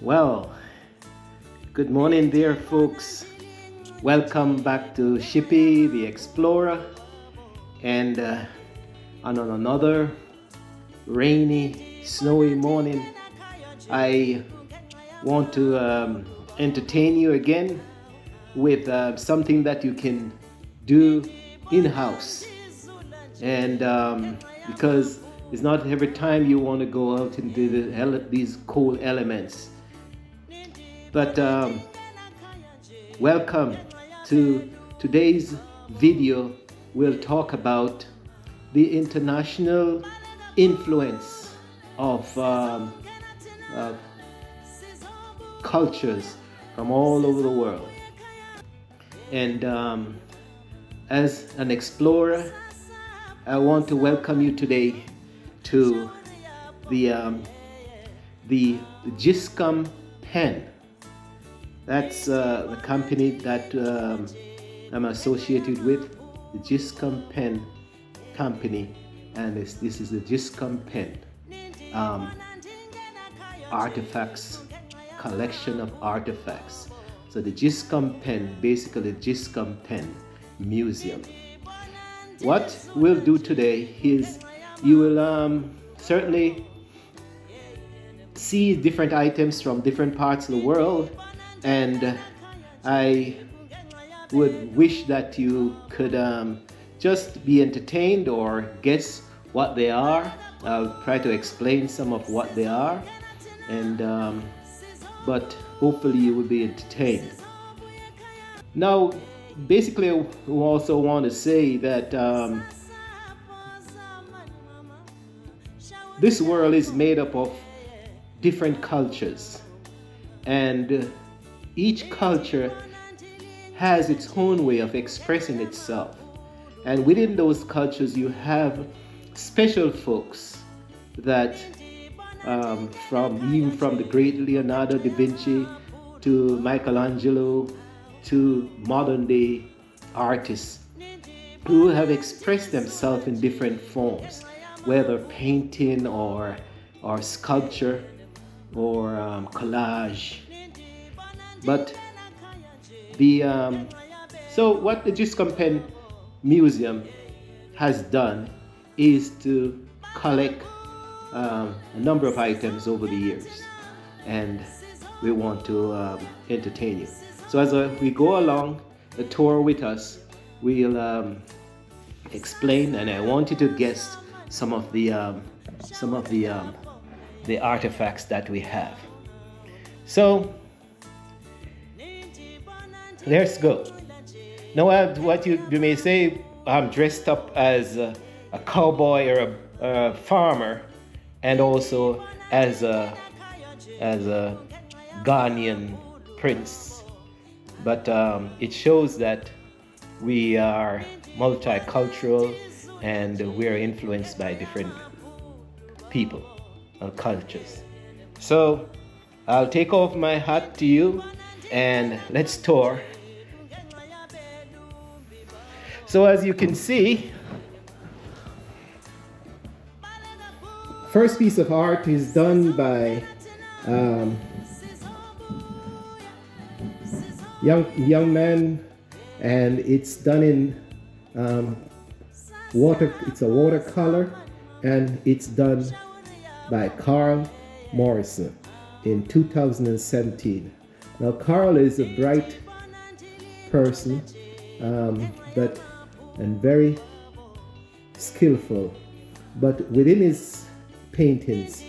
Well, good morning there, folks. Welcome back to Shippy the Explorer, and on another rainy, snowy morning, I want to entertain you again with something that you can do in-house. And because it's not every time you want to go out and do these cool elements. But welcome to today's video. We'll talk about the international influence of cultures from all over the world. And as an explorer, I want to welcome you today to the Giscom pen. That's the company that I'm associated with, the Giscom pen company, and this is the Giscom pen artifacts, collection of artifacts. So the Giscom pen, basically the Giscom pen museum. What we'll do today is you will certainly see different items from different parts of the world, and I would wish that you could just be entertained or guess what they are. I'll try to explain some of what they are, and but hopefully you will be entertained. Now, basically, we also want to say that this world is made up of different cultures, and each culture has its own way of expressing itself. And within those cultures, you have special folks that from the great Leonardo da Vinci to Michelangelo to modern day artists who have expressed themselves in different forms, whether painting or sculpture or collage. But so what the Giscom Pen Museum has done is to collect a number of items over the years, and we want to entertain you. So as we go along the tour with us, we'll explain, and I want you to guess some of the artifacts that we have. So let's go. Now, what you may say, I'm dressed up as a cowboy or a farmer, and also as a Ghanaian prince. But it shows that we are multicultural and we are influenced by different people and cultures. So I'll take off my hat to you and let's tour. So as you can see, first piece of art is done by young man, and it's done in water. It's a watercolor, and it's done by Carl Morrison in 2017. Now, Carl is a bright person, and very skillful. But within his paintings,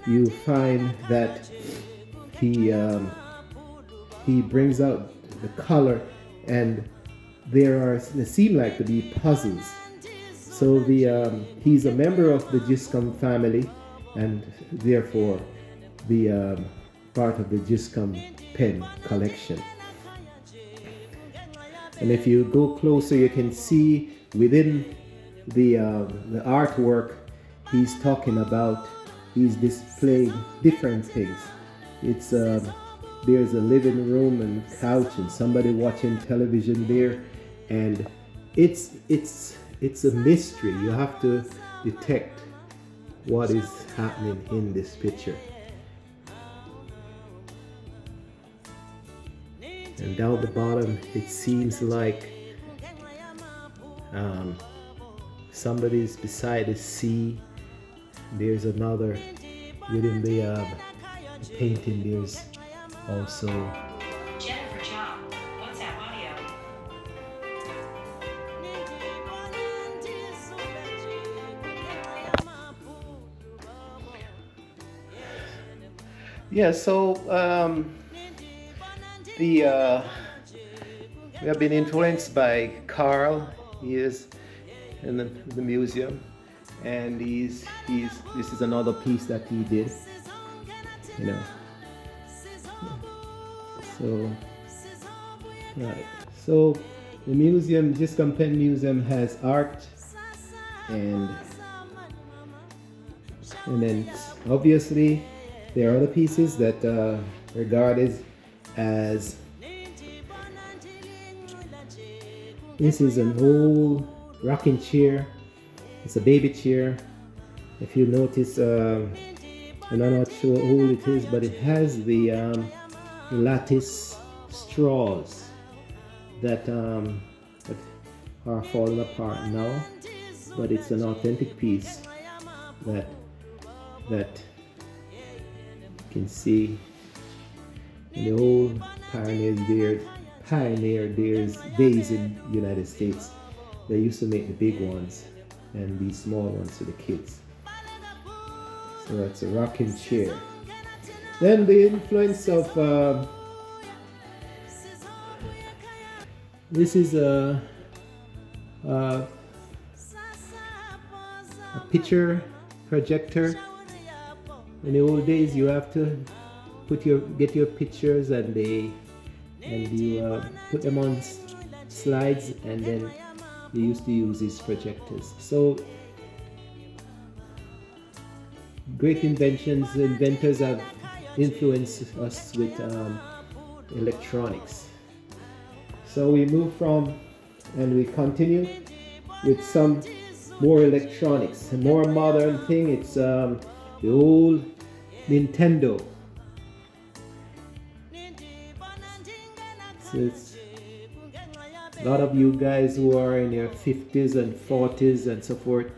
you find that he brings out the color, and they seem like to be puzzles. So he's a member of the Giscom family, and therefore the part of the Giscom pen collection. And if you go closer, you can see within the artwork, he's displaying different things. It's there's a living room and couch and somebody watching television there, and it's a mystery. You have to detect what is happening in this picture. And down the bottom, it seems like somebody's beside the sea. There's another within the painting. There's also Jennifer Chow, WhatsApp audio. yeah. So the we have been influenced by Carl. He is in the museum, and he's this is another piece that he did, you know. So right, so the museum, Giscombe Pen Museum, has art, and then obviously there are other pieces that are regarded as, this is an old rocking chair. It's a baby chair. If you notice, I'm not sure how old it is, but it has the lattice straws that are falling apart now. But it's an authentic piece that you can see in the old pioneer days in the United States. They used to make the big ones and these small ones for the kids. So that's a rocking chair. Then the influence of this is a picture projector. In the old days, you have to get your pictures, and you put them on slides, and then they used to use these projectors. So great inventors have influenced us with electronics. So we move from, and we continue with some more electronics. A more modern thing, it's the old Nintendo. So it's a lot of you guys who are in your 50s and 40s and so forth.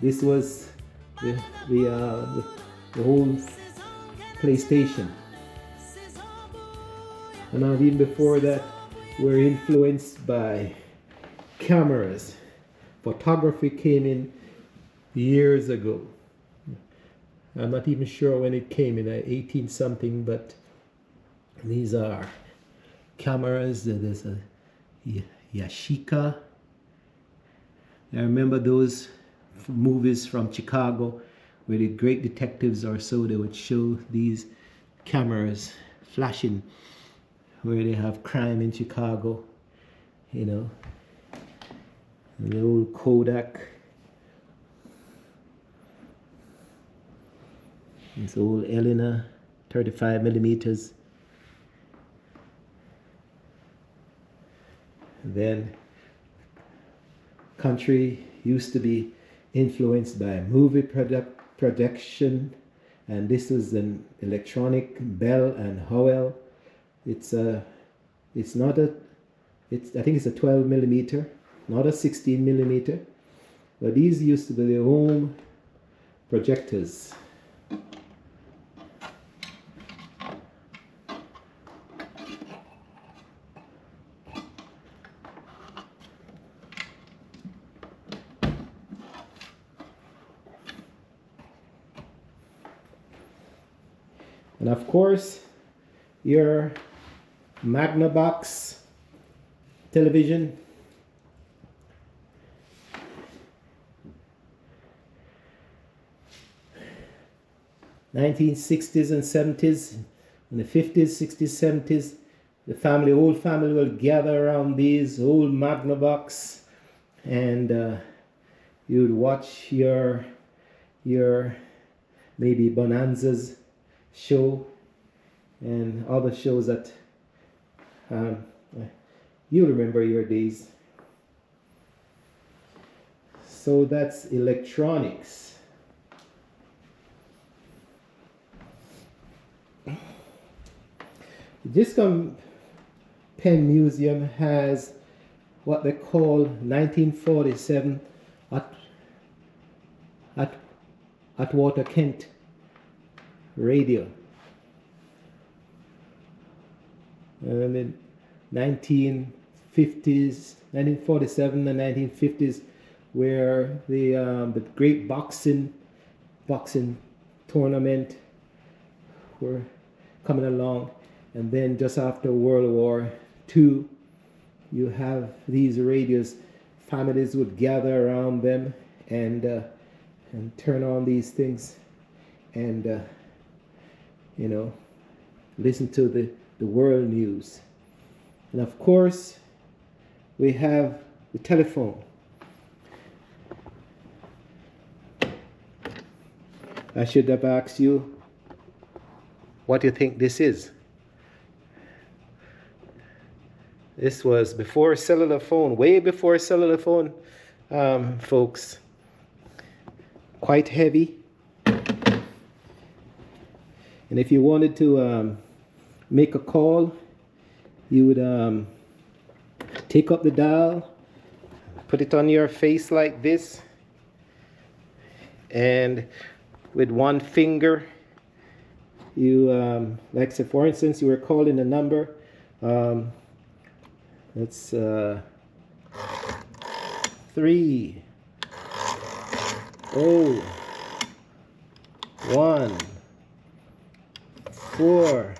This was the whole PlayStation. And even before that, we're influenced by cameras. Photography came in years ago. I'm not even sure when it came in, 18 something, but these are cameras. There's a Yashica. I remember those movies from Chicago where the great detectives or so, they would show these cameras flashing where they have crime in Chicago, you know. And the old Kodak. This old Elena 35 millimeters. And then country used to be influenced by movie production, and this was an electronic Bell and Howell. I think it's a 12 millimeter, not a 16 millimeter, but these used to be the home projectors. And of course, your Magnavox television. '60s and '70s, in the '50s, '60s, '70s, the whole family will gather around these old Magnavox, and you would watch your maybe Bonanza's show and other shows that you remember your days. So that's electronics. Giscombe Penn Museum has what they call 1947 at Atwater Kent radio. And in 1947 and 1950s, where the great boxing tournament were coming along, and then just after World War II, you have these radios. Families would gather around them and turn on these things, and listen to the world news. And of course, we have the telephone. I should have asked you what you think this is. This was before cellular phone, way before cellular phone, folks. Quite heavy. And if you wanted to make a call, you would take up the dial, put it on your face like this, and with one finger, you, like say for instance, you were calling a number, it's 3 0 1 4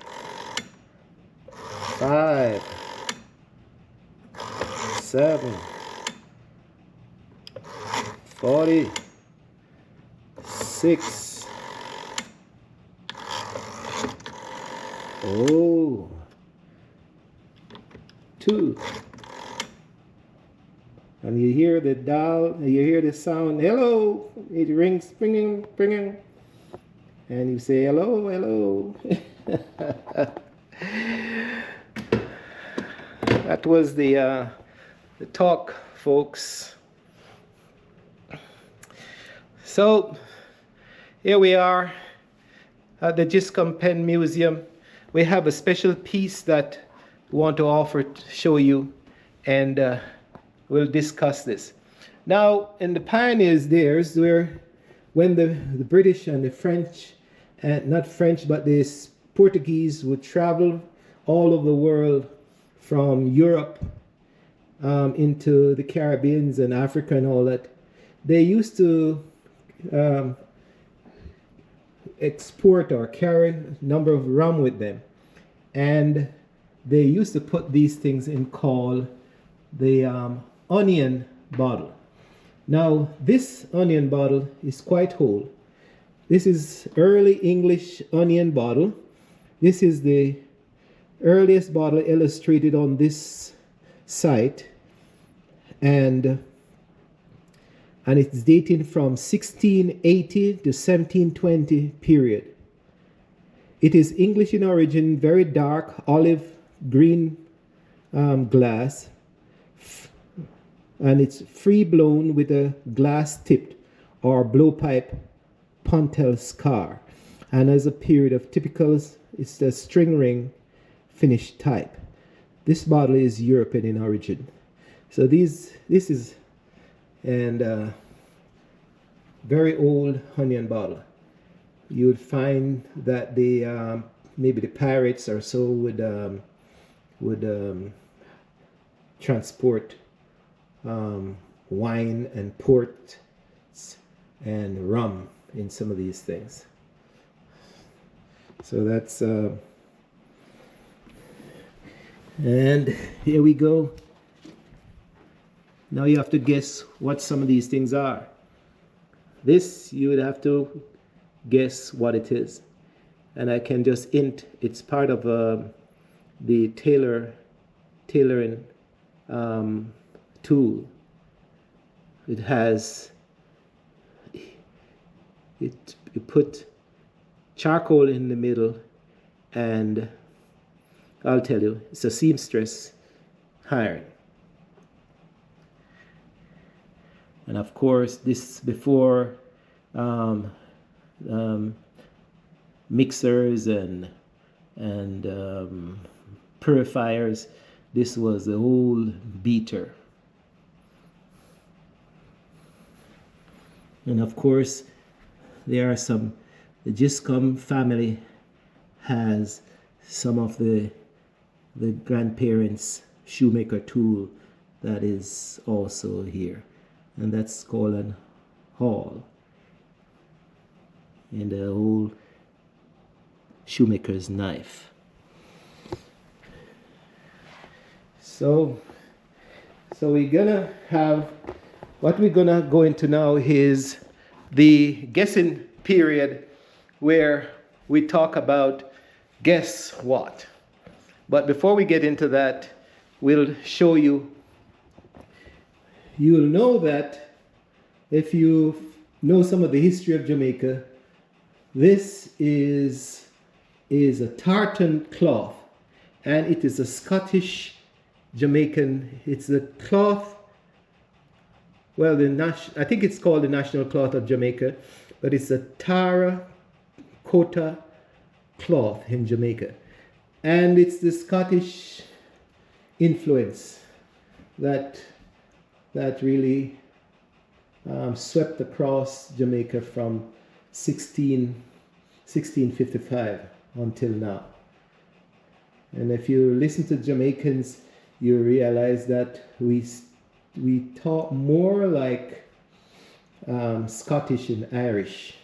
5 7 46 2, and you hear the dial, you hear the sound, hello, it rings, ringing, and you say hello. That was the talk, folks. So here we are at the Giscombe Penn Museum. We have a special piece that we want to offer to show you, and we'll discuss this. Now, in the pioneers days, where when the British and the French, not French, but the Portuguese would travel all over the world from Europe into the Caribbean and Africa and all that, they used to export or carry a number of rum with them. And they used to put these things in called the onion bottle. Now, this onion bottle is quite old. This is early English onion bottle. This is the earliest bottle illustrated on this site, and it's dating from 1680 to 1720 period. It is English in origin, very dark olive green glass, and it's free blown with a glass tipped or blowpipe pontel scar, and as a period of typical, it's the string ring finish type. This bottle is European in origin. So this is and very old onion bottle. You would find that the maybe the pirates or so would transport wine and port and rum in some of these things. So that's and here we go. Now you have to guess what some of these things are. This, you would have to guess what it is. And I can just hint, it's part of the tailoring tool. It has, you put charcoal in the middle, and I'll tell you, it's a seamstress iron. And of course, this before mixers and purifiers. this was the old beater. And of course, there are some, the Giscombe family has some of the grandparents' shoemaker tool that is also here. And that's called an hall. And the old shoemaker's knife. So we're gonna have, what we're gonna go into now is the guessing period where we talk about guess what. But before we get into that, we'll show you, you'll know that if you know some of the history of Jamaica, this is a tartan cloth, and it is a Scottish Jamaican, it's the cloth, well, I think it's called the national cloth of Jamaica, but it's a terracotta cloth in Jamaica. And it's the Scottish influence that really swept across Jamaica from 1655 until now. And if you listen to Jamaicans, you realize that we talk more like Scottish and Irish.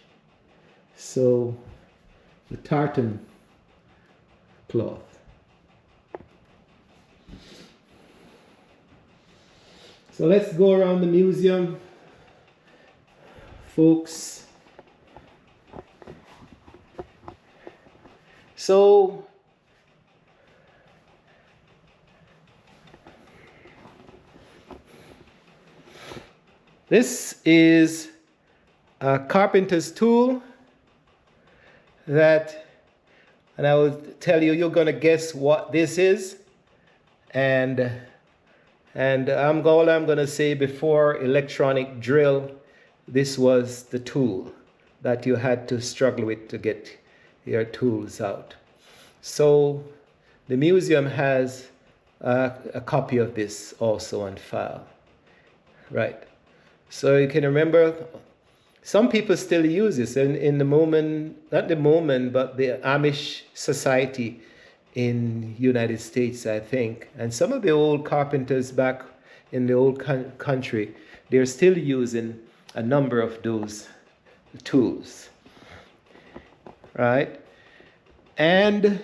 So the tartan cloth. So let's go around the museum, folks. So this is a carpenter's tool that, and I will tell you, you're going to guess what this is. And all I'm going to say, before electronic drill, this was the tool that you had to struggle with to get your tools out. So the museum has a copy of this also on file. Right. So you can remember, some people still use this in the moment, not the moment, but the Amish society in United States, I think. And some of the old carpenters back in the old country, they're still using a number of those tools. Right? And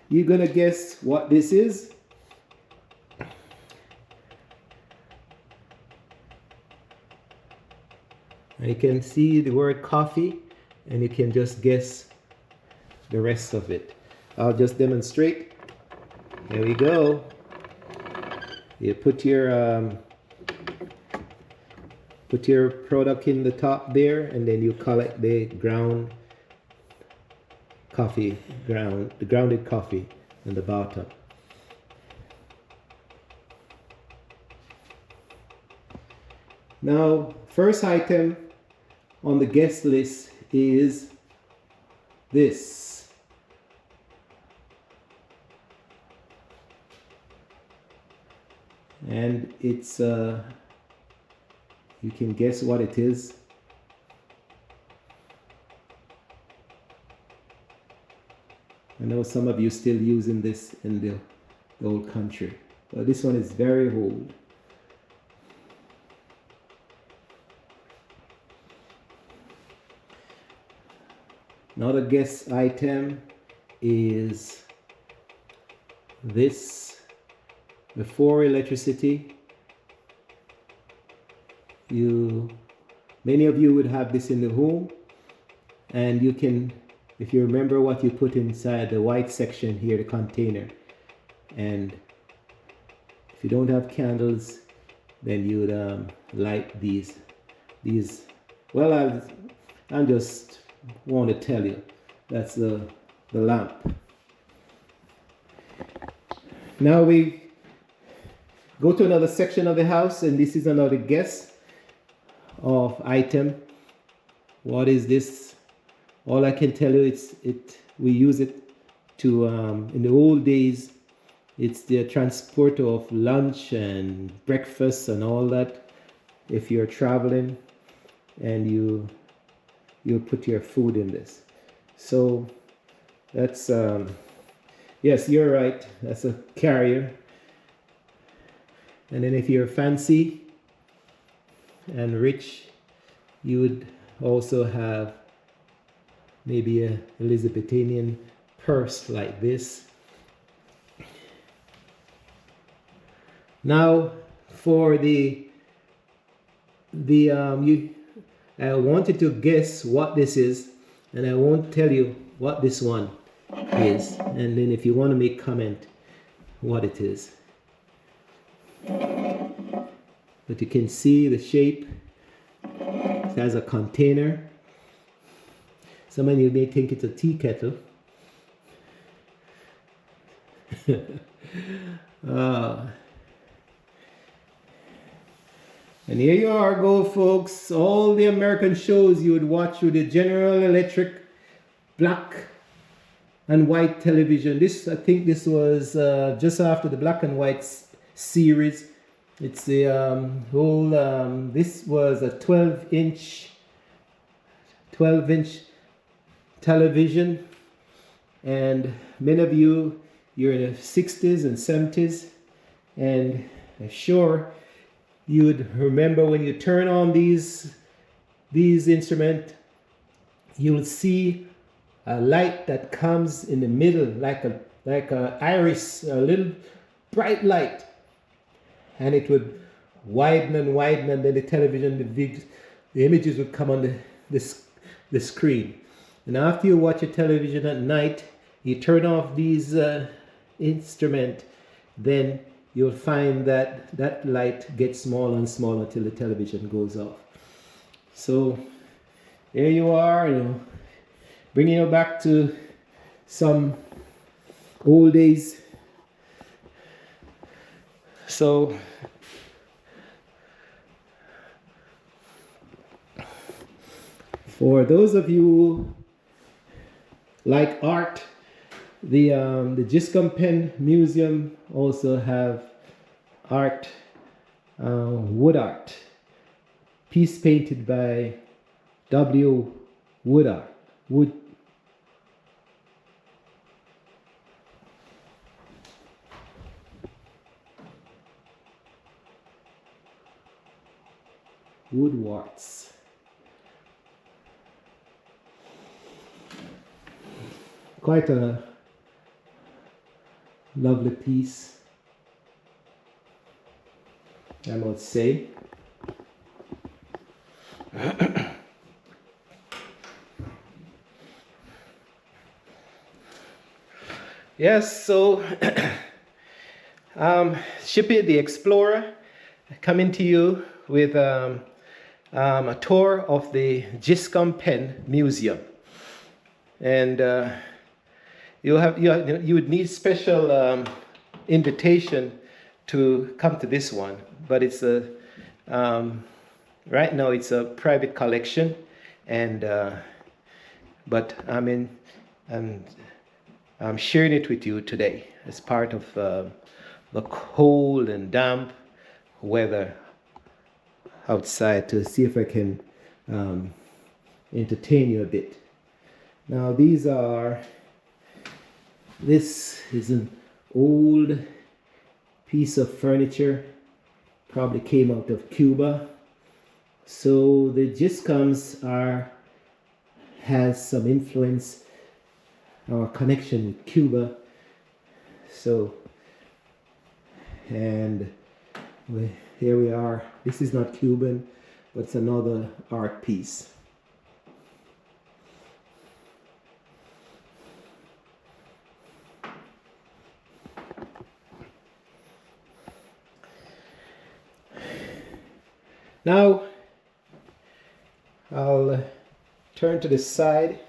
you're going to guess what this is? You can see the word coffee, and you can just guess the rest of it. I'll just demonstrate. There we go. You put your product in the top there, and then you collect the ground coffee, the grounded coffee in the bottom. Now, first item on the guest list is this. And it's, you can guess what it is. I know some of you still using this in the old country, but this one is very old. Another guest item is this. Before electricity, many of you would have this in the home, and you can, if you remember what you put inside the white section here, the container, and if you don't have candles, then you would light these. Well, I'm just want to tell you, that's the lamp. Now we go to another section of the house, and this is another guess of item. What is this? All I can tell you, we use it to in the old days It's the transporter of lunch and breakfast and all that. If you're traveling and you put your food in this. So that's yes, you're right. That's a carrier. And then if you're fancy and rich, you would also have maybe a Elizabethanian purse like this. Now for I wanted to guess what this is, and I won't tell you what this one is, and then if you want to make comment what it is. But you can see the shape. It has a container. Some of you may think it's a tea kettle. And here you are, go folks. All the American shows you would watch with the General Electric black and white television. I think this was just after the black and white series. It's the whole, this was a 12-inch television. And many of you, you're in the 60s and 70s. And I'm sure you would remember when you turn on these instruments, you'll see a light that comes in the middle, like a iris, a little bright light, and it would widen and widen, and then the television, the images would come on the screen. And after you watch a television at night, you turn off these instruments, then you'll find that that light gets smaller and smaller until the television goes off. So there you are, bringing you back to some old days. So for those of you who like art, the Giscombe Pen Museum also have art, wood art, piece painted by W. Woodard. Woodwarts. Quite a lovely piece, I must say. Yes, so Shippy the Explorer coming to you with a tour of the Giscombe Pen Museum, and you would need special invitation to come to this one, but it's right now it's a private collection, and but I'm sharing it with you today as part of the cold and damp weather outside, to see if I can entertain you a bit. Now this is an old piece of furniture, probably came out of Cuba. So the Giscombes has some influence or connection with Cuba. So, and here we are. This is not Cuban, but it's another art piece. Now, I'll turn to the side.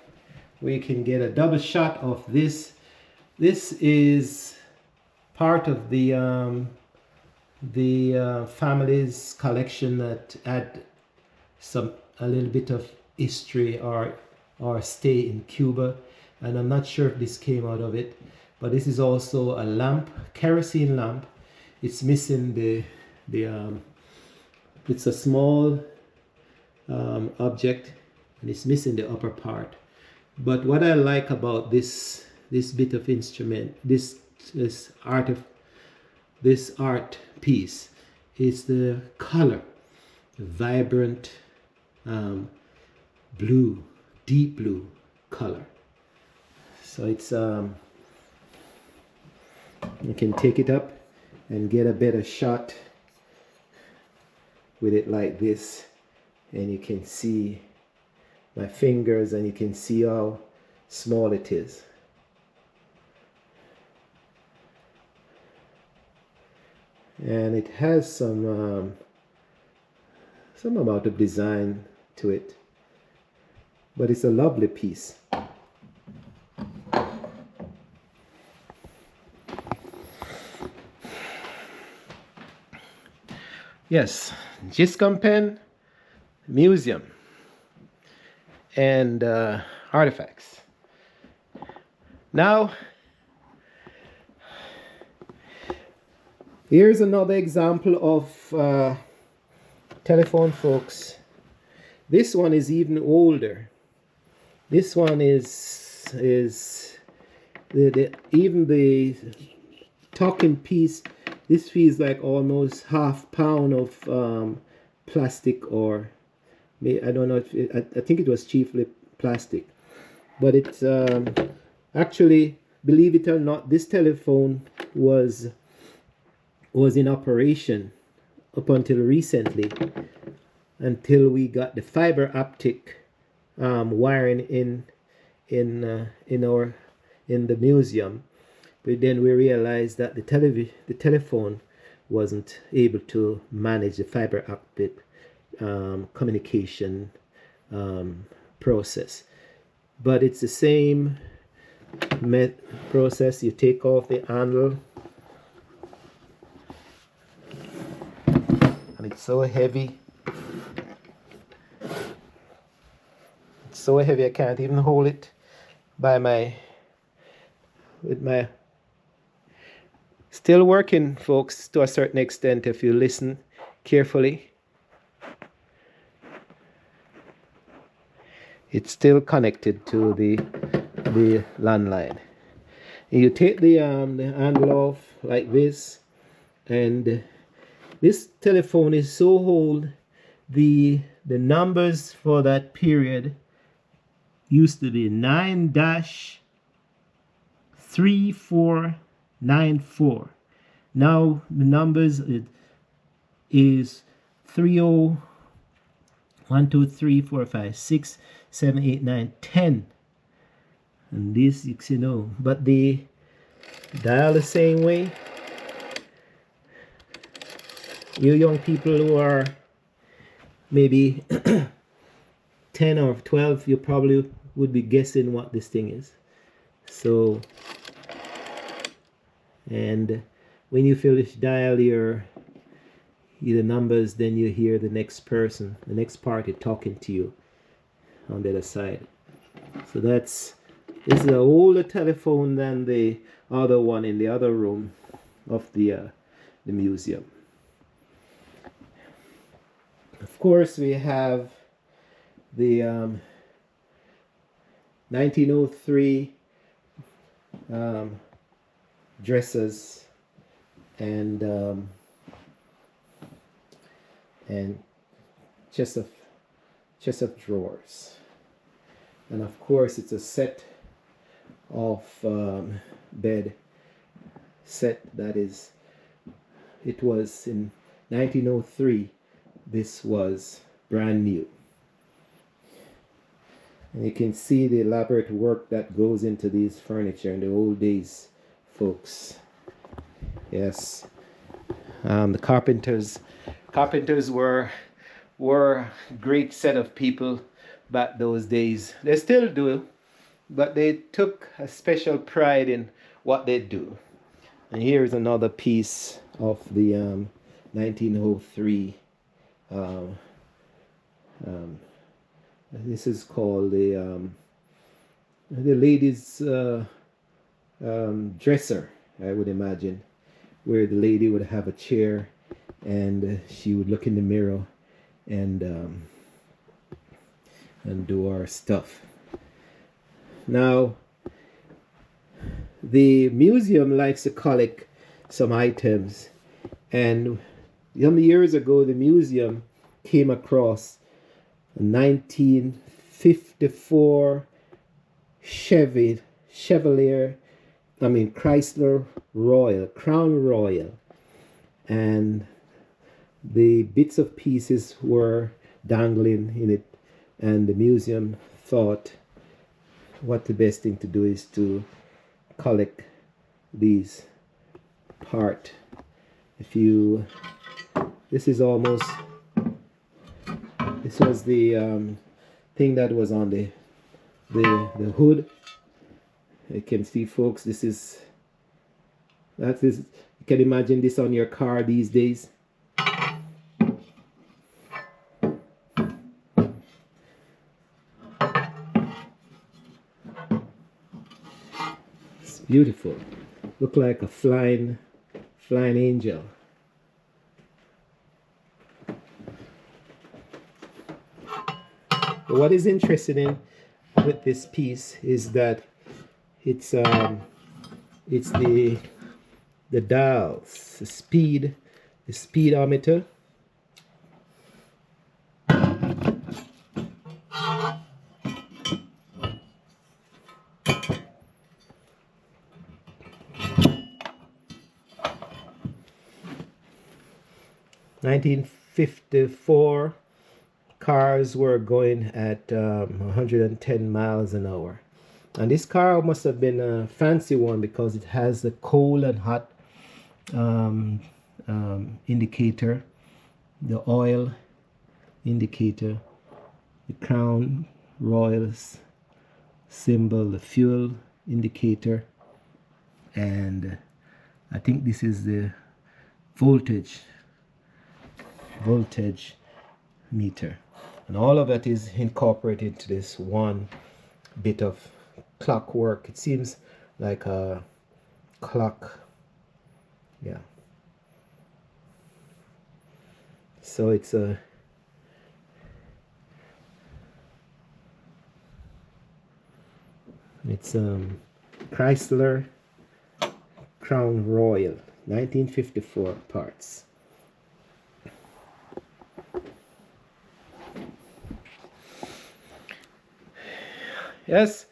We can get a double shot of this. This is part of the family's collection that had a little bit of history or stay in Cuba, and I'm not sure if this came out of it, But this is also a lamp, kerosene lamp. It's missing the it's a small object, and it's missing the upper part. But what I like about this bit of instrument, this art piece, is the color, the vibrant blue, deep blue color. So it's you can take it up and get a better shot with it like this, and you can see my fingers, and you can see how small it is. And it has some amount of design to it, but it's a lovely piece. Yes, Giscompen Museum and artifacts. Now, here's another example of telephone, folks. This one is even older. This one is even the talking piece. This feels like almost half pound of plastic, or I don't know if I think it was chiefly plastic, but it's actually, believe it or not, this telephone was in operation up until recently, until we got the fiber optic wiring in the museum. But then we realized that the telephone wasn't able to manage the fiber optic communication process. But it's the same process. You take off the handle, and it's so heavy. It's so heavy I can't even hold it with my. Still working, folks, to a certain extent if you listen carefully. It's still connected to the landline. And you take the handle off like this, and this telephone is so old. The numbers for that period used to be 9-3494. Now the numbers is 30 1 2 3 4 5 6 7 8 9 10, and this but the dial the same way. You young people who are maybe 10 or 12, you probably would be guessing what this thing is. So, and when you finish dial your numbers, then you hear the next party talking to you on the other side. So this is an older telephone than the other one in the other room of the museum. Of course, we have the 1903 dressers and chest of drawers, and of course it's a set of bed set that is. It was in 1903. This was brand new. And you can see the elaborate work that goes into these furniture in the old days, folks. Yes. The carpenters were a great set of people back those days. They still do, but they took a special pride in what they do. And here's another piece of the 1903. This is called the ladies' dresser, I would imagine, where the lady would have a chair and she would look in the mirror and do our stuff. Now, the museum likes to collect some items, and some years ago, the museum came across a 1954 Chrysler Royal, Crown Royal, and the bits of pieces were dangling in it, and the museum thought what the best thing to do is to collect these part. This was the thing that was on the hood. You can see, folks, you can imagine this on your car these days. It's beautiful. Look like a flying angel. But what is interesting with this piece is that it's the dials, the speedometer. (1954) cars were going at 110 miles an hour. And this car must have been a fancy one because it has the cold and hot indicator, the oil indicator, the Crown Royal's symbol, the fuel indicator, and I think this is the voltage meter, and all of that is incorporated to this one bit of clockwork. It seems like a clock, yeah. So it's Chrysler Crown Royal 1954 parts. Yes.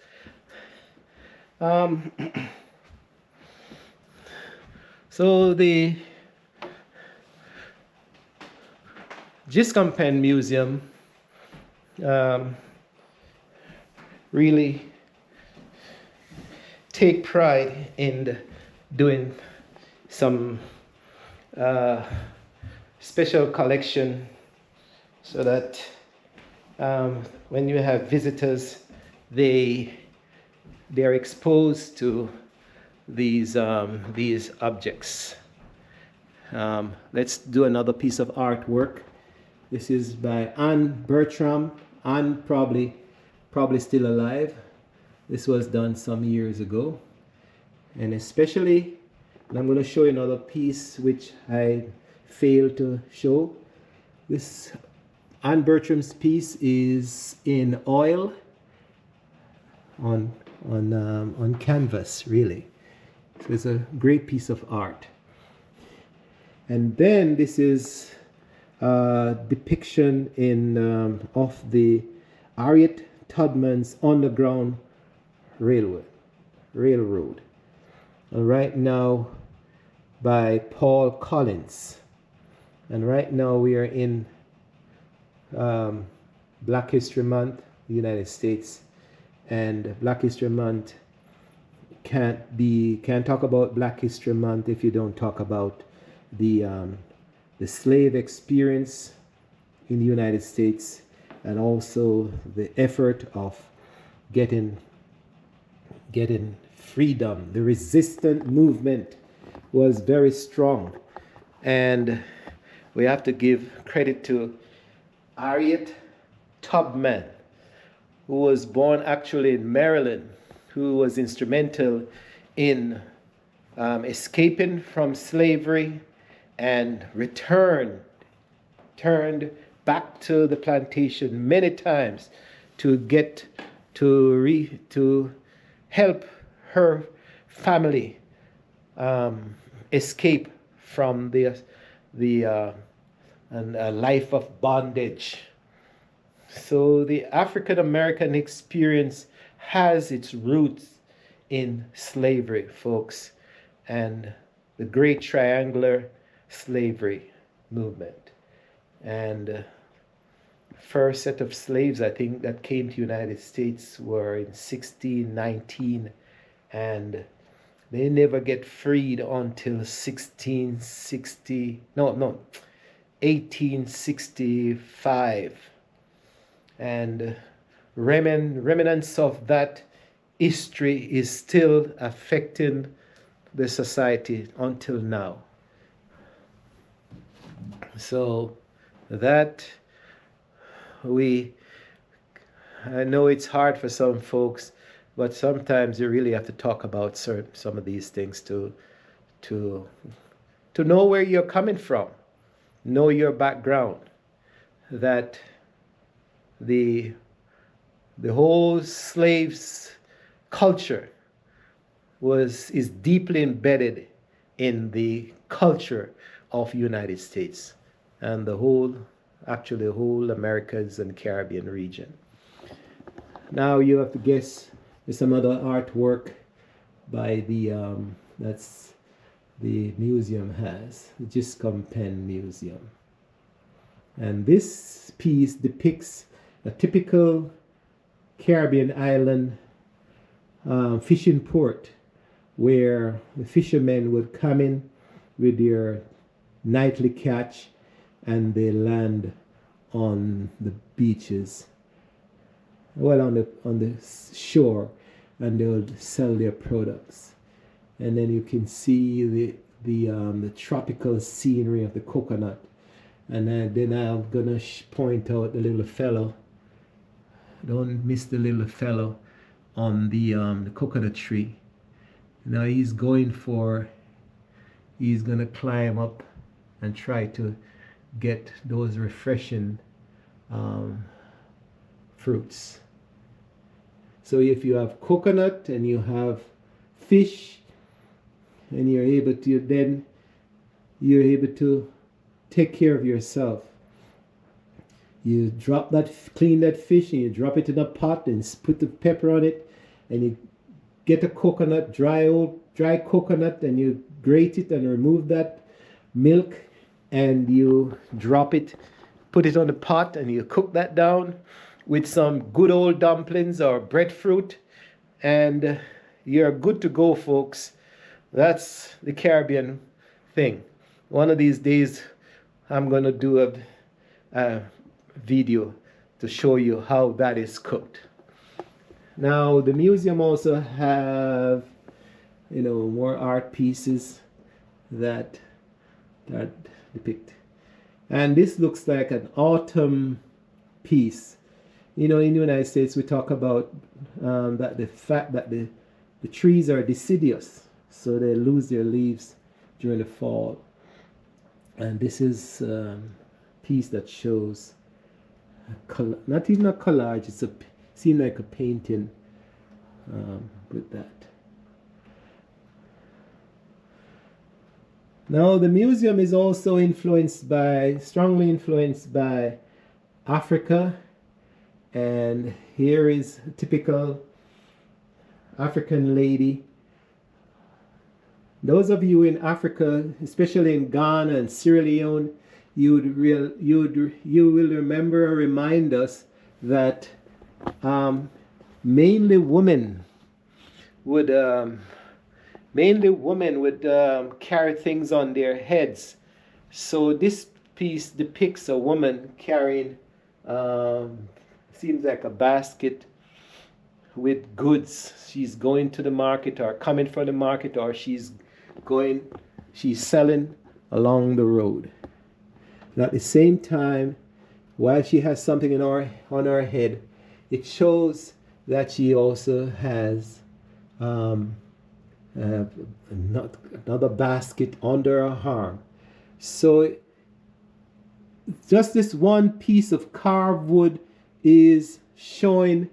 So the Giscompen Museum really take pride in doing some special collection so that when you have visitors, they are exposed to these objects. Let's do another piece of artwork. This is by Anne Bertram. Anne probably still alive. This was done some years ago, and especially, and I'm going to show you another piece which I failed to show. This Anne Bertram's piece is in oil on canvas, really. So it's a great piece of art. And then this is a depiction of the Harriet Tubman's Underground Railroad. And right now by Paul Collins. And right now we are in Black History Month, United States. And Black History Month can't talk about Black History Month if you don't talk about the slave experience in the United States, and also the effort of getting freedom. The resistance movement was very strong, and we have to give credit to Harriet Tubman, who was born actually in Maryland, who was instrumental in escaping from slavery and turned back to the plantation many times to get to help her family escape from a life of bondage. So the African American experience has its roots in slavery, folks, and the Great Triangular Slavery Movement. And first set of slaves, I think, that came to United States were in 1619, and they never get freed until 1865. And remnants of that history is still affecting the society until now. So that I know it's hard for some folks, but sometimes you really have to talk about some of these things to know where you're coming from, know your background, that the whole slaves culture is deeply embedded in the culture of United States and the whole Americas and Caribbean region. Now you have to guess some other artwork by that's the museum has, the Giscombe Pen Museum. And this piece depicts a typical Caribbean island fishing port where the fishermen would come in with their nightly catch and they land on the beaches, well, on the shore, and they would sell their products. And then you can see the tropical scenery of the coconut. And then I'm gonna point out the little fellow. Don't miss the little fellow on the coconut tree. Now he's gonna climb up and try to get those refreshing fruits. So if you have coconut and you have fish, and you're able to take care of yourself. You clean that fish, and you drop it in a pot and put the pepper on it, and you get a coconut, dry coconut, and you grate it and remove that milk, and you drop it, put it on the pot, and you cook that down with some good old dumplings or breadfruit, and you're good to go, folks. That's the Caribbean thing. One of these days, I'm going to do a video to show you how that is cooked. Now, the museum also have, more art pieces that depict. And this looks like an autumn piece. In the United States, we talk about that the fact that the trees are deciduous, so they lose their leaves during the fall. And this is a piece that shows not even a collage, it seems like a painting with that. Now the museum is also strongly influenced by Africa, and here is a typical African lady. Those of you in Africa, especially in Ghana and Sierra Leone, you will remember or remind us that mainly women would carry things on their heads. So this piece depicts a woman carrying, seems like a basket with goods. She's going to the market or coming from the market, or she's selling along the road. And at the same time, while she has something on her head, it shows that she also has another basket under her arm. So just this one piece of carved wood is showing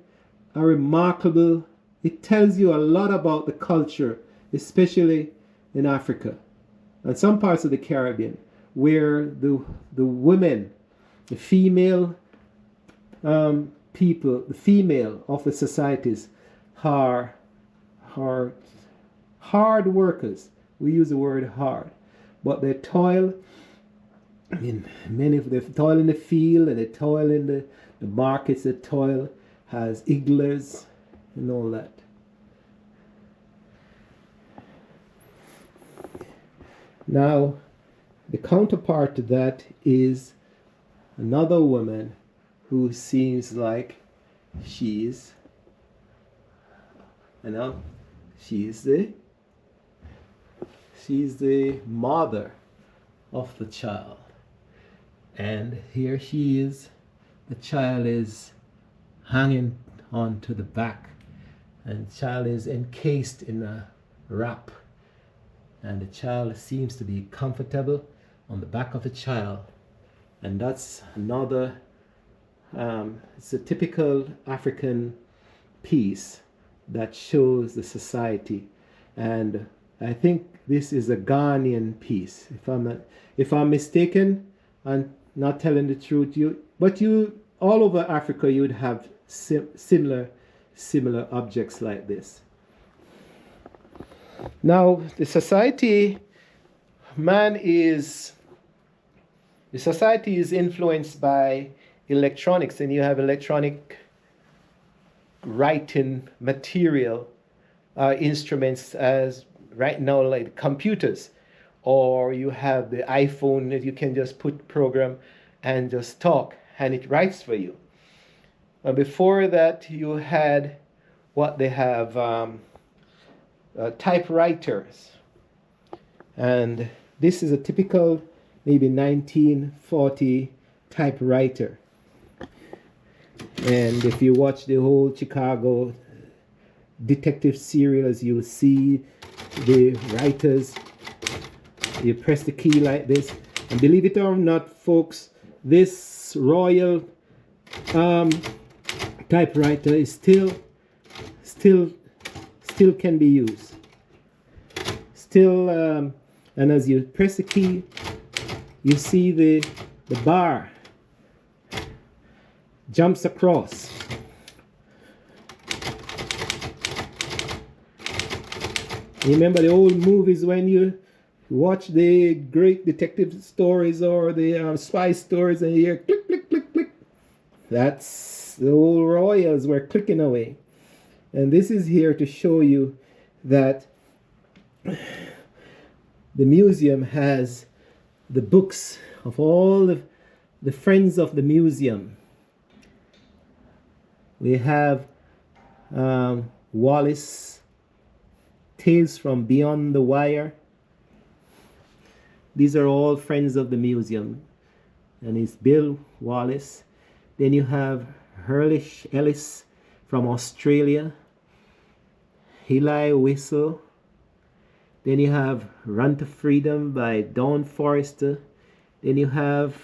a remarkable, it tells you a lot about the culture, especially in Africa and some parts of the Caribbean, where the women, the female people, the female of the societies are hard workers. We use the word hard, but they toil. I mean, many of them toil in the field and they toil in the markets. They toil as igglers and all that. Now, the counterpart to that is another woman who seems like she's, she's the mother of the child. And here she is, the child is hanging onto the back, and the child is encased in a wrap, and the child seems to be comfortable on the back of the child. And that's another, it's a typical African piece that shows the society. And I think this is a Ghanaian piece. If I'm mistaken, I'm not telling the truth. But all over Africa, you would have similar objects like this. Now, the society is influenced by electronics, and you have electronic writing material instruments as right now, like computers, or you have the iPhone that you can just put program and just talk and it writes for you. And before that, you had what they have, typewriters, and this is a typical maybe 1940 typewriter. And if you watch the whole Chicago detective serials, you'll see the writers, you press the key like this, and believe it or not, folks, this Royal typewriter is still can be used. And as you press the key, you see the bar jumps across. Remember the old movies when you watch the great detective stories or the spy stories and you hear click, click, click, click. That's the old royals were clicking away. And this is here to show you that the museum has the books of all the friends of the museum. We have Wallace, Tales from Beyond the Wire. These are all friends of the museum, and it's Bill Wallace. Then you have Hurlish Ellis from Australia, Eli Whistle. Then you have Run to Freedom by Dawn Forrester. Then you have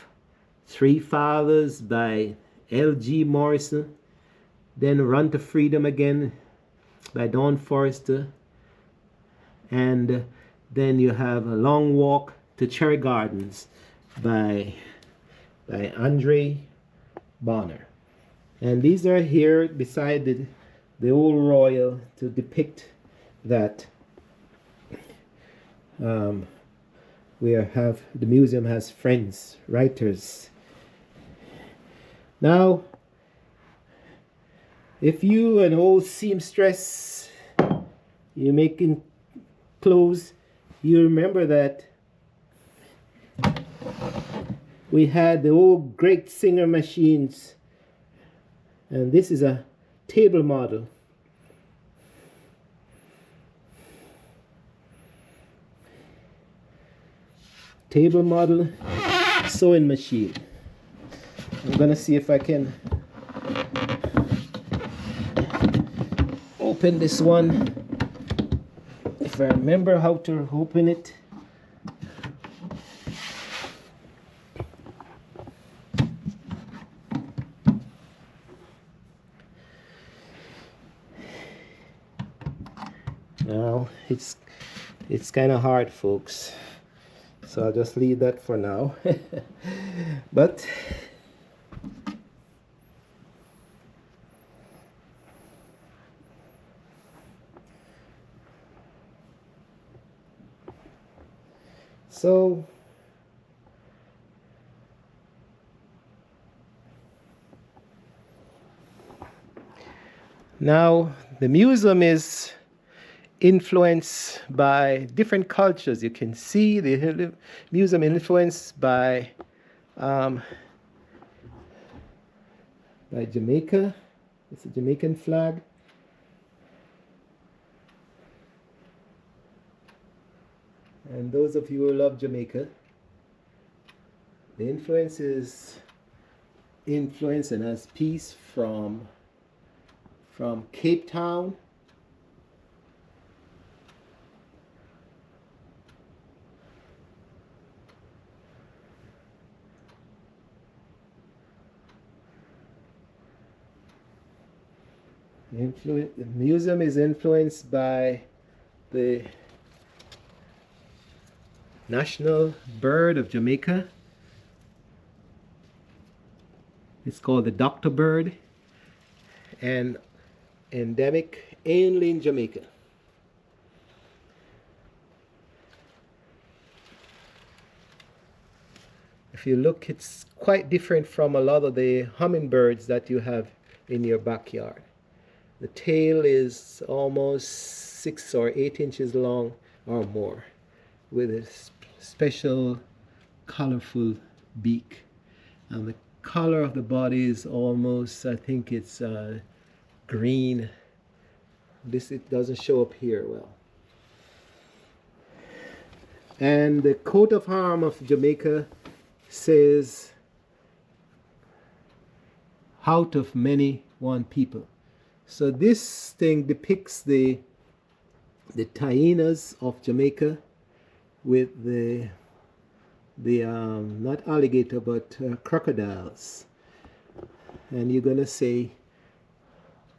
Three Fathers by L.G. Morrison. Then Run to Freedom again by Dawn Forrester. And then you have A Long Walk to Cherry Gardens by Andre Bonner. And these are here beside the old royal to depict that the museum has friends, writers. Now, if you an old seamstress, you're making clothes, you remember that we had the old great Singer machines, and this is a table model. Table model sewing machine. I'm gonna see if I can open this one. If if I remember how to open it. Now it's kind of hard, folks, so I'll just leave that for now. But so now the museum is influenced by different cultures. You can see the museum influenced by Jamaica. It's a Jamaican flag. And those of you who love Jamaica, the influence and has piece from Cape Town. The museum is influenced by the national bird of Jamaica. It's called the doctor bird, and endemic only in Jamaica. If you look, it's quite different from a lot of the hummingbirds that you have in your backyard. The tail is almost 6 or 8 inches long or more, with a special colorful beak. And the color of the body is almost, I think it's green. It doesn't show up here well. And the coat of arms of Jamaica says, out of many one people. So this thing depicts the hyenas of Jamaica with the not alligator but crocodiles. And you're gonna say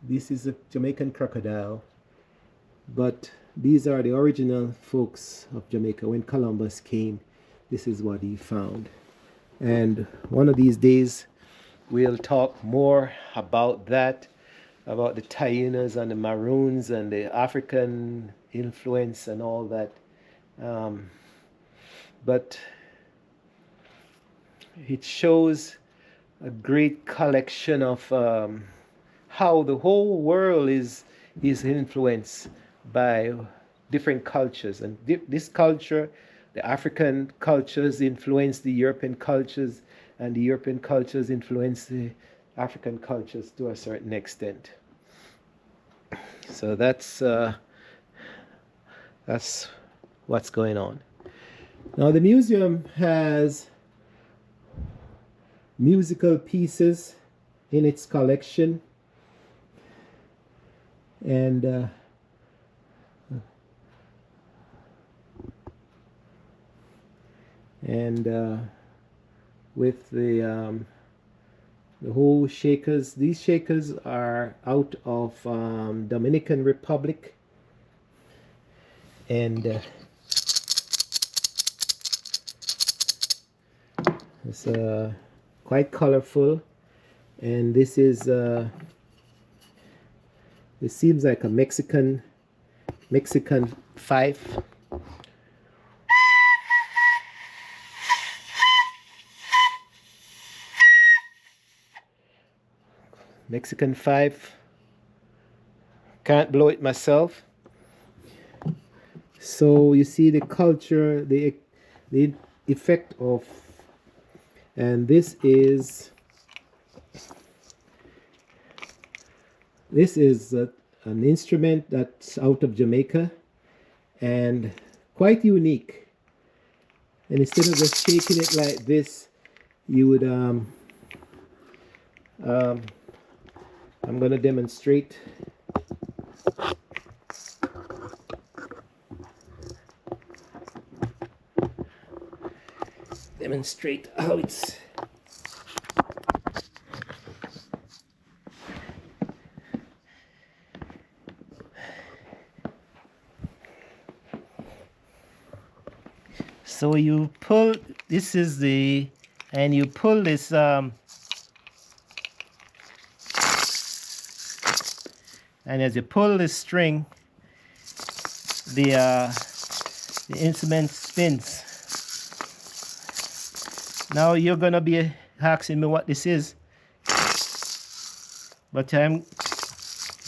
this is a Jamaican crocodile, but these are the original folks of Jamaica. When Columbus came, this is what he found. And one of these days we'll talk more about that, about the hyenas and the maroons and the African influence and all that. But it shows a great collection of how the whole world is influenced by different cultures. And this culture, the African cultures influence the European cultures, and the European cultures influence the African cultures to a certain extent. So that's what's going on. Now the museum has musical pieces in its collection, and with the whole shakers. These shakers are out of Dominican Republic, and it's quite colorful. And this is this seems like a Mexican fife. Mexican fife. Can't blow it myself. So you see the culture, the effect of, and this is an instrument that's out of Jamaica and quite unique. And instead of just shaking it like this, you would I'm going to demonstrate. demonstrate how it's. So you pull, this is the, and you pull this, and as you pull this string, the instrument spins. Now you're gonna be asking me what this is, but I'm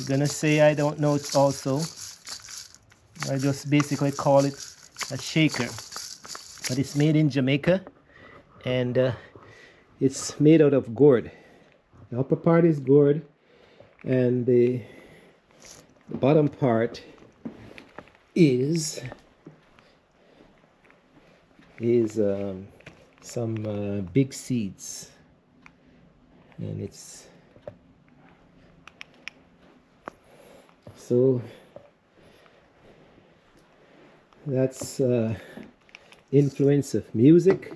gonna say I don't know it also. I just basically call it a shaker. But it's made in Jamaica, and it's made out of gourd. The upper part is gourd, and the bottom part is some big seeds, and it's so that's influence of music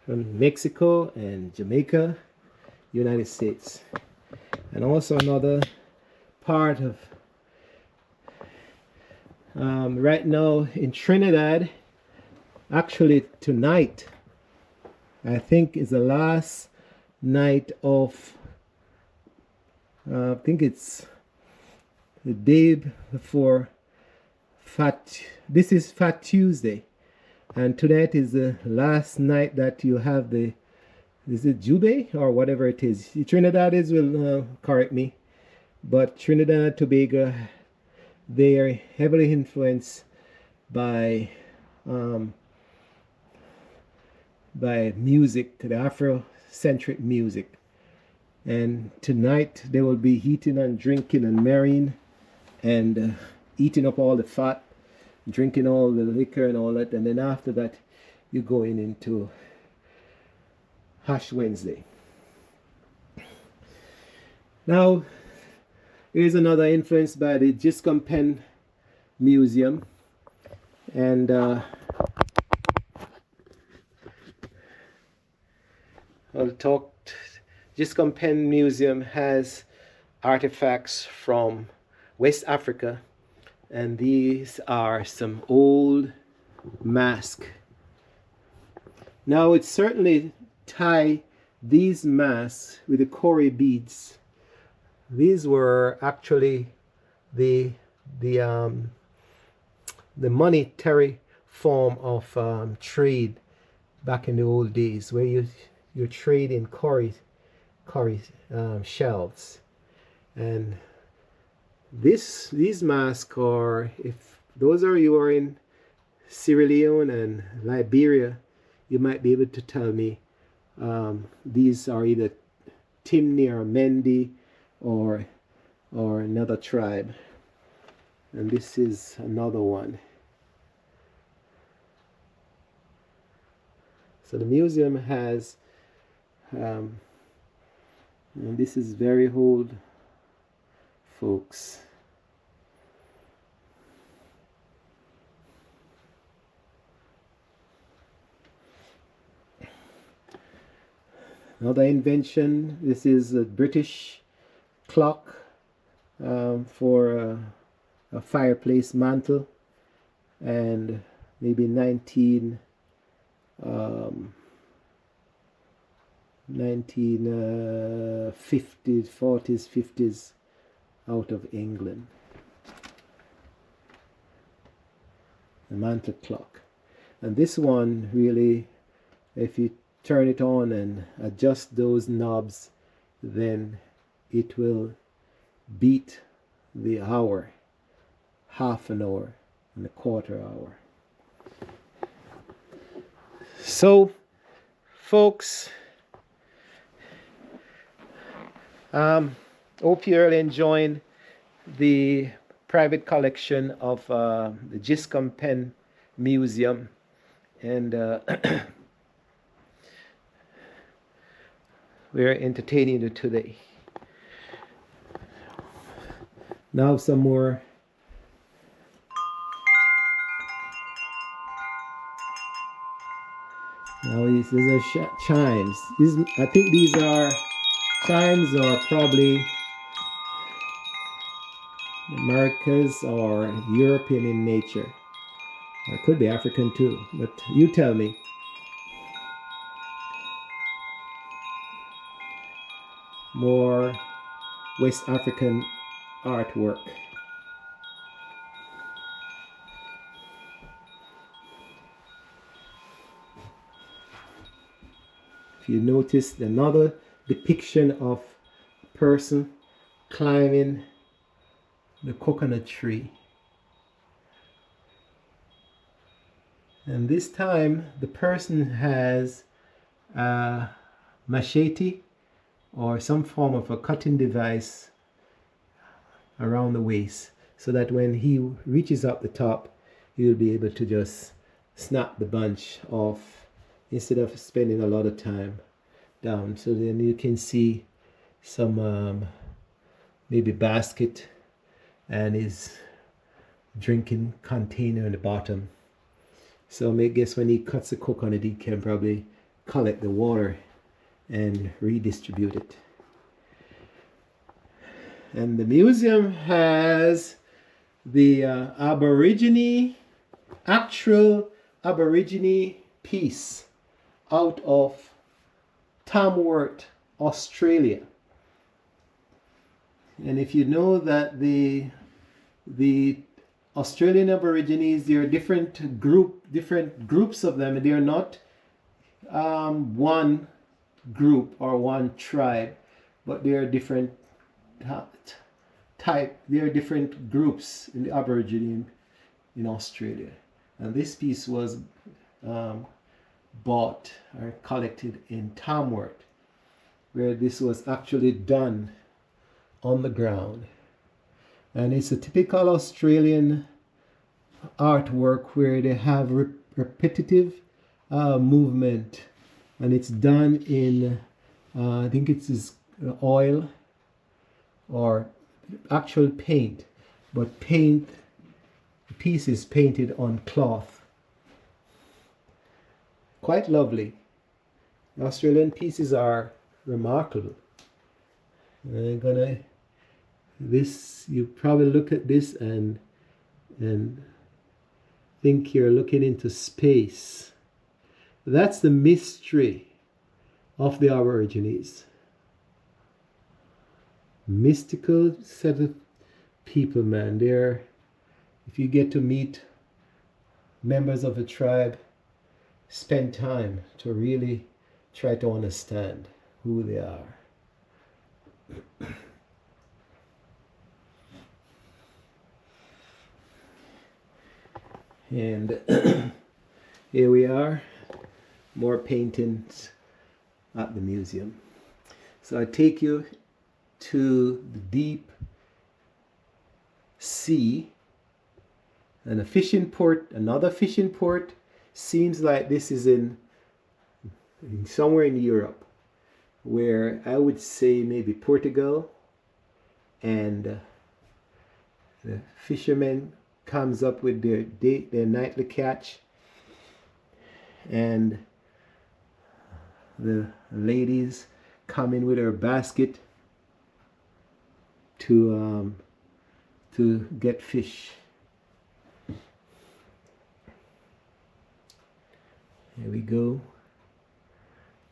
from Mexico and Jamaica, United States. And also another part of right now in Trinidad, actually tonight, I think is the last night of I think it's the day before this is Fat Tuesday, and tonight is the last night that you have is it Jubei or whatever it is. Trinidadians will correct me, but Trinidad and Tobago, they are heavily influenced by music, the Afrocentric music, and tonight they will be eating and drinking and marrying and eating up all the fat, drinking all the liquor and all that, and then after that you're going into Ash Wednesday. Now here's another influence by the Giscombe Pen Museum, and Giscombe Pen Museum has artifacts from West Africa, and these are some old masks. Now it's certainly tie these masks with the Kori beads. These were actually the monetary form of trade back in the old days, where you trade in Kori shells. And these masks are, if those are you are in Sierra Leone and Liberia, you might be able to tell me these are either Timni or Mendi or another tribe. And this is another one. So the museum has and this is very old, folks. Another invention. This is a British clock for a fireplace mantle, and maybe 1950s, 40s, 50s, out of England. The mantle clock. And this one really, if you turn it on and adjust those knobs, then it will beat the hour, half an hour and a quarter hour. So folks, hope you're enjoying the private collection of the Giscombe Pen Museum, and we're entertaining you today. Now some more Now these are chimes. I think these are chimes, or probably Americas or European in nature. Or it could be African too, but you tell me. More West African artwork. If you notice, another depiction of a person climbing the coconut tree. And this time the person has a machete or some form of a cutting device around the waist, so that when he reaches up the top, he'll be able to just snap the bunch off instead of spending a lot of time down. So then you can see some maybe basket and his drinking container in the bottom. So I guess when he cuts the coconut, he can probably collect the water and redistribute it. And the museum has the actual Aborigine piece out of Tamworth, Australia. And if you know that the Australian Aborigines, there are different groups of them, and they are not one group or one tribe, but they are different type. There are different groups in the Aborigine in Australia, and this piece was bought or collected in Tamworth, where this was actually done on the ground. And it's a typical Australian artwork where they have repetitive movement, and it's done in I think it's oil or actual paint, but the piece is painted on cloth. Quite lovely. Australian pieces are remarkable. You probably look at this and think you're looking into space. That's the mystery of the Aborigines. Mystical set of people, man. If you get to meet members of a tribe, spend time to really try to understand who they are. And here we are, more paintings at the museum. So I take you to the deep sea and another fishing port. Seems like this is in somewhere in Europe, where I would say maybe Portugal, and the fishermen comes up with their nightly catch, and the ladies come in with her basket to get fish. Here we go.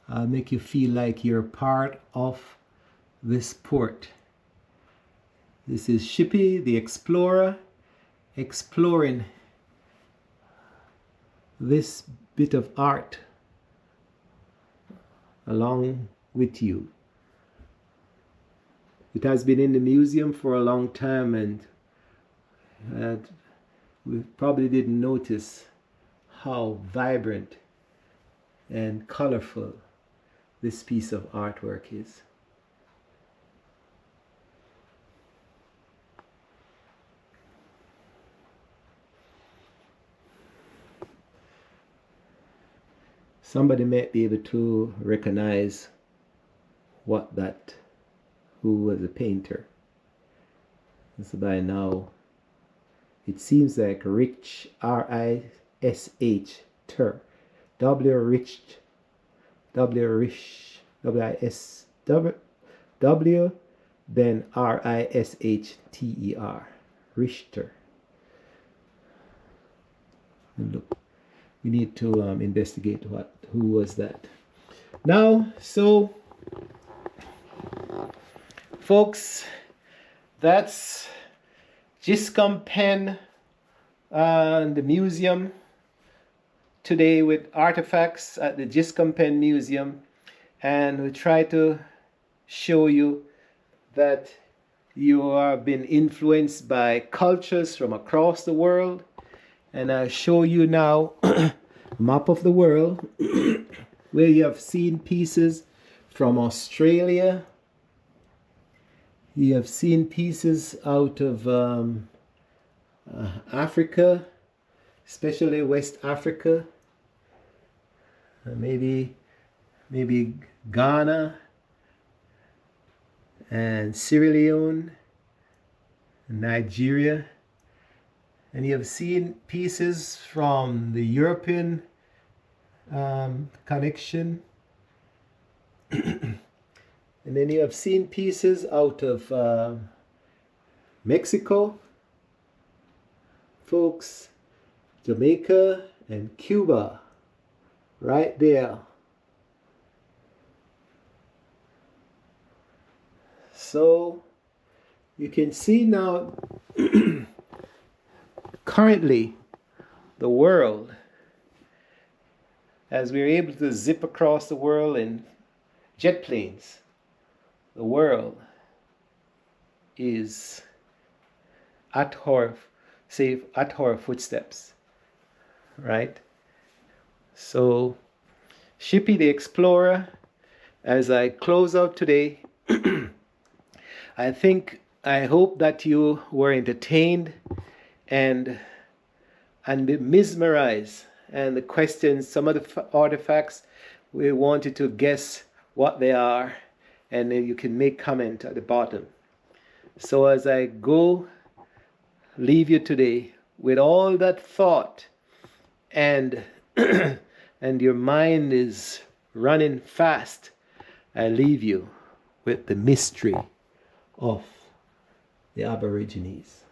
I'll make you feel like you're part of this port. This is Shippy the Explorer exploring this bit of art along with you. It has been in the museum for a long time, and we probably didn't notice how vibrant and colorful this piece of artwork is. Somebody might be able to recognize who was a painter. So by now, it seems like Rich, R-I-S-H, W. Rish, W-I-S-W, then R-I-S-H-T-E-R, Richter. And look, we need to investigate who was that. Now, so folks, that's Giscombe Pen, the museum today with artifacts at the Giscombe Pen Museum, and we try to show you that you are being influenced by cultures from across the world. And I'll show you now a map of the world where you have seen pieces from Australia. You have seen pieces out of Africa, especially West Africa, maybe Ghana and Sierra Leone, Nigeria. And you have seen pieces from the European connection. And then you have seen pieces out of Mexico, folks, Jamaica and Cuba, right there. So you can see now currently the world, as we're able to zip across the world in jet planes, the world is at our footsteps, right? So Shippy the Explorer, as I close out today, I hope that you were entertained and mesmerized. And the questions, some of the artifacts, we want you to guess what they are, and then you can make comment at the bottom. So as I go, leave you today with all that thought, and and your mind is running fast, I leave you with the mystery of the Aborigines.